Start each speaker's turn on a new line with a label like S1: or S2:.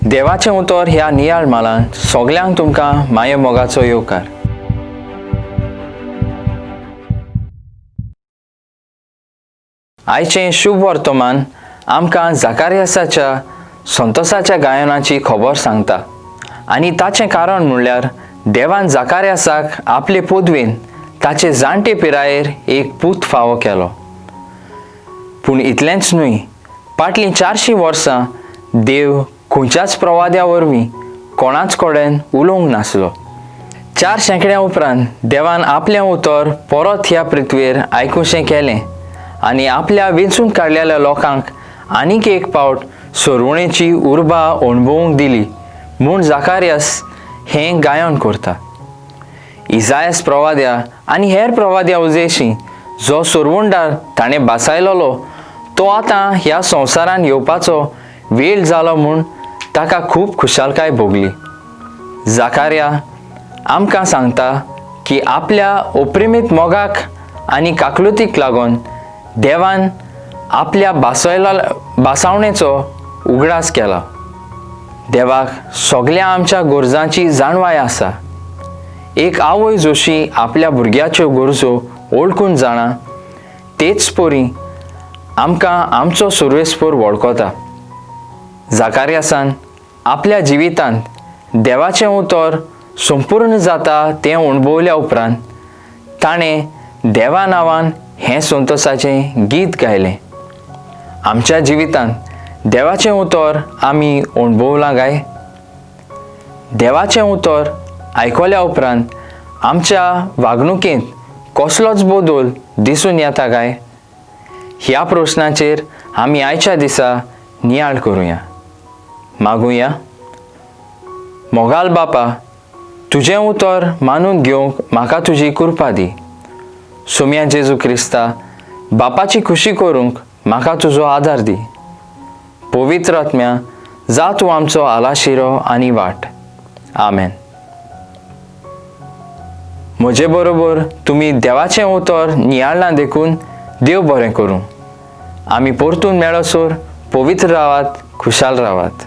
S1: देवाचें उतर ह्या नियाळ मालान सगल्यांक तुमकां माये मोगाचो येवकार. आयचें शुभ वर्तमान आमकां जाकार्यासाच्या संतोसाच्या गायनाची खबर सांगता आनी ताचें कारण म्हणल्यार देवान जाकार्यासाक आपले पदवेन ताचे जाणटे पिरायेर एक पूत फावो केलो. पूण इतलेंच न्हय, फाटलीं 400 वर्सां देव खंयच्याच प्रवाद्या वरवीं कोणाच कडेन उलोवंक नासलो. 4 शेंकड्यां उपरांत देवान आपलें उतर परत ह्या पृथ्वीर आयकुशें केलें आनी आपल्या वेंचून काडलेल्या लोकांक आनीक एक पावट सोरवणेची उर्बा अणभवूंक दिली म्हूण जाकार्यास हें गायन करता. इसायास प्रवाद्या आनी हेर प्रवाद्या उजेशी जो सोरवंडार ताणें बासायलोलो तो आतां ह्या संवसारान येवपाचो वेळ जालो म्हूण ताका खूब खुशालकाय भोगली. जाकार्या आमकां सांगता की आपल्या अप्रिमीत मोगाक आनी काकलुतीक लागून देवान आपल्या बासावणेचो उगडास केला. देवाक सगळ्या आमच्या गरजांची जाणवाय आसा. एक आवय जशी आपल्या भुरग्याच्यो गरजो ओळखून जाणा तेच परी आमकां आमचो सर्वेस्पर वळखता. जाकार्यासान आपल्या जिवितांत देवाचें उतर संपूर्ण जाता तें अणभवल्या उपरांत ताणें देवा नांवान हें संतोसाचें गीत गायलें. आमच्या जिवितांत देवाचें उतर आमी अणभवलां काय? देवाचें उतर आयकल्या उपरांत आमच्या वागणुकेंत कसलोच बदल दिसून येता काय? ह्या प्रश्नाचेर आमी आयच्या दिसा नियाळ करुया. मागुया. मोगाल बापा, तुजें उतर मानून घेवंक म्हाका तुजी कृपा दी. सोम्या जेजू क्रिस्ता, बापाची खुशी करूंक म्हाका तुजो आदार दी. पवित्र आत्म्या, जा तूं आमचो आलाशिरो आनी वाट. आमेन. म्हजे बरोबर तुमी देवाचें उतर नियाळना देखून देव बरें करूं. आमी परतून मेळसर पवित्र रावात, खुशाल रावात.